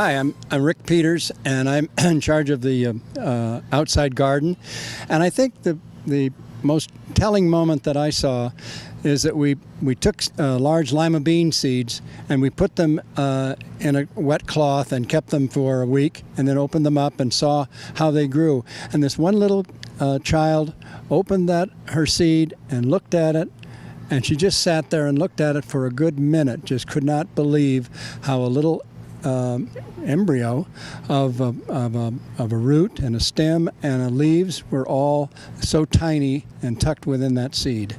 Hi, I'm Rick Peters, and I'm in charge of the outside garden. And I think the most telling moment that I saw is that we took large lima bean seeds and we put them in a wet cloth and kept them for a week, and then opened them up and saw how they grew. And this one little child opened her seed and looked at it, and she just sat there and looked at it for a good minute, just could not believe how a little embryo of a root and a stem and leaves were all so tiny and tucked within that seed.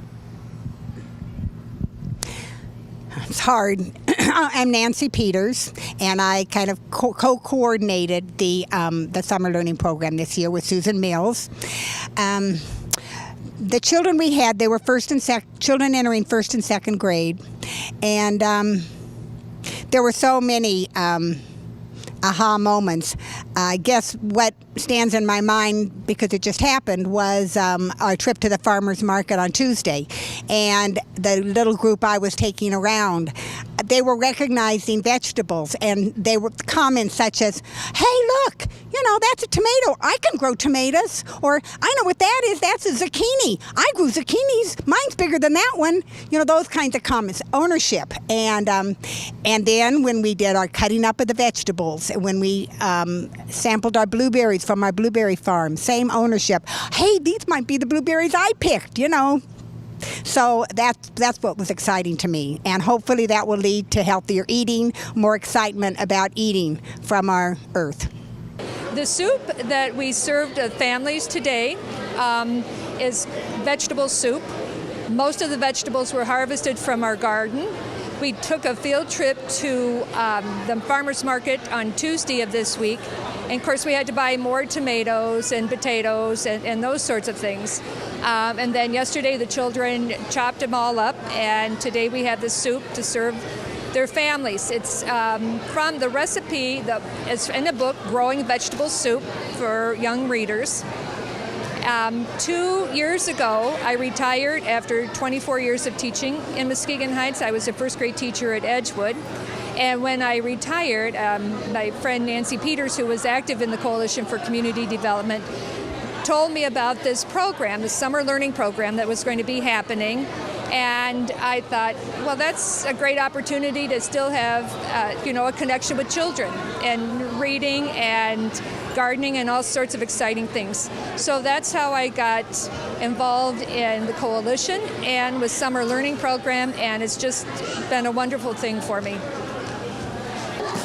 It's hard. I'm Nancy Peters, and I kind of co-coordinated the summer learning program this year with Susan Mills. The children we had, they were children entering first and second grade, and there were so many aha moments. I guess what stands in my mind, because it just happened, was our trip to the farmer's market on Tuesday. And the little group I was taking around, they were recognizing vegetables, and they were comments such as, "Hey, look, that's a tomato. I can grow tomatoes." Or, "I know what that is. That's a zucchini. I grew zucchinis. Mine's bigger than that one." Those kinds of comments. Ownership. And then when we did our cutting up of the vegetables, when we sampled our blueberries from our blueberry farm, same ownership. "Hey, these might be the blueberries I picked," So that's what was exciting to me, and hopefully that will lead to healthier eating, more excitement about eating from our earth. The soup that we served families today is vegetable soup. Most of the vegetables were harvested from our garden. We took a field trip to the farmer's market on Tuesday of this week. And of course, we had to buy more tomatoes and potatoes and those sorts of things. And then yesterday, the children chopped them all up. And today we have the soup to serve their families. It's from the recipe that is in the book, Growing Vegetable Soup for Young Readers. 2 years ago, I retired after 24 years of teaching in Muskegon Heights. I was a first grade teacher at Edgewood. And when I retired, my friend Nancy Peters, who was active in the Coalition for Community Development, told me about this program, the summer learning program that was going to be happening. And I thought, well, that's a great opportunity to still have, a connection with children and reading and gardening and all sorts of exciting things. So that's how I got involved in the coalition and with summer learning program, and it's just been a wonderful thing for me.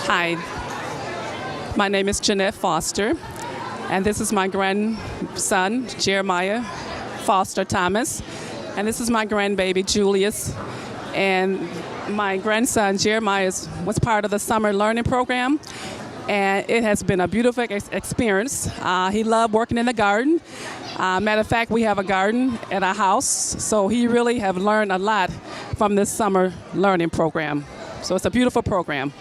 Hi, my name is Jeanette Foster, and this is my grandson, Jeremiah Foster Thomas, and this is my grandbaby, Julius. And my grandson, Jeremiah, was part of the summer learning program, and it has been a beautiful experience. He loved working in the garden. Matter of fact, we have a garden at our house, so he really have learned a lot from this summer learning program. So it's a beautiful program.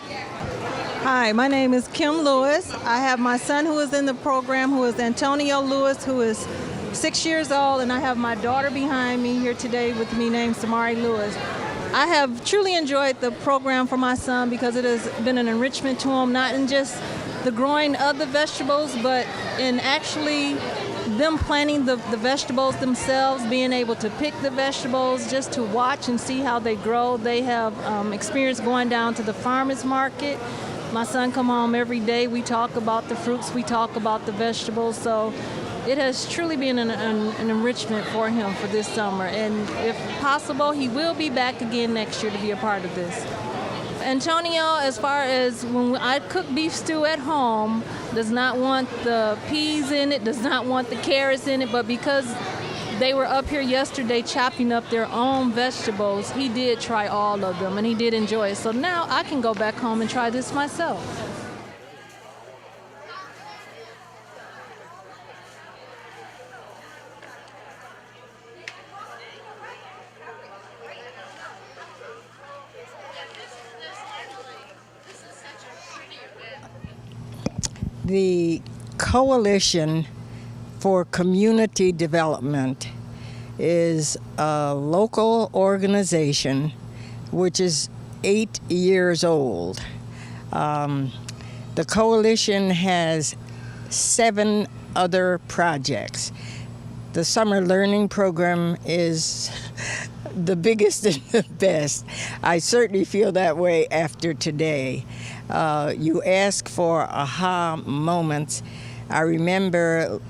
Hi, my name is Kim Lewis. I have my son who is in the program, who is Antonio Lewis, who is 6 years old, and I have my daughter behind me here today with me named Samari Lewis. I have truly enjoyed the program for my son because it has been an enrichment to him, not in just the growing of the vegetables, but in actually them planting the vegetables themselves, being able to pick the vegetables, just to watch and see how they grow. They have experience going down to the farmer's market. My son come home every day. We talk about the fruits, we talk about the vegetables. So it has truly been an enrichment for him for this summer. And if possible, he will be back again next year to be a part of this. Antonio, as far as when I cook beef stew at home, does not want the peas in it, does not want the carrots in it, but because they were up here yesterday chopping up their own vegetables, he did try all of them and he did enjoy it. So now I can go back home and try this myself. The Coalition for Community Development is a local organization which is 8 years old. The coalition has 7 other projects. The summer learning program is the biggest and the best. I certainly feel that way after today. You ask for aha moments. I remember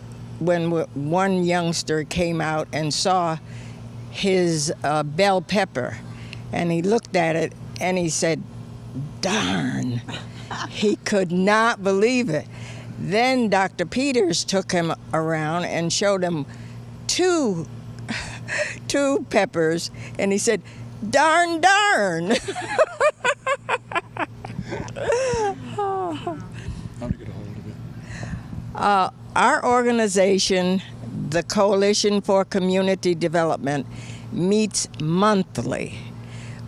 when one youngster came out and saw his bell pepper, and he looked at it and he said, "Darn." He could not believe it. Then Dr. Peters took him around and showed him two peppers, and he said, "Darn, darn." How to get a hold of it? Our organization, the Coalition for Community Development, meets monthly.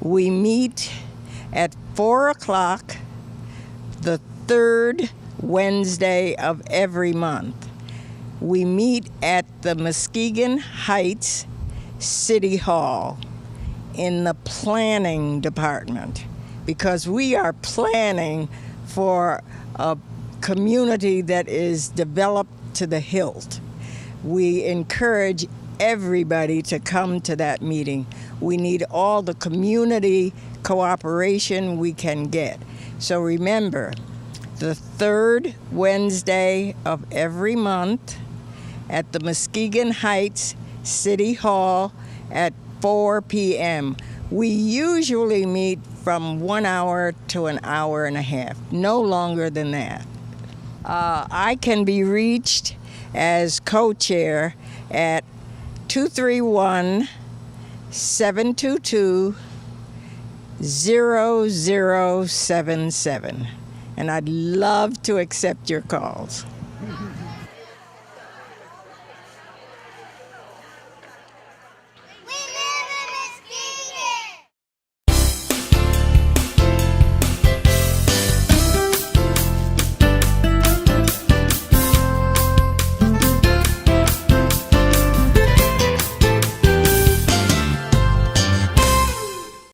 We meet at 4 o'clock the 3rd Wednesday of every month. We meet at the Muskegon Heights City Hall in the planning department, because we are planning for a community that is developed to the hilt. We encourage everybody to come to that meeting. We need all the community cooperation we can get. So remember, the 3rd Wednesday of every month at the Muskegon Heights City Hall at 4 p.m. We usually meet from 1 hour to an hour and a half, no longer than that. I can be reached as co-chair at 231-722-0077. And I'd love to accept your calls.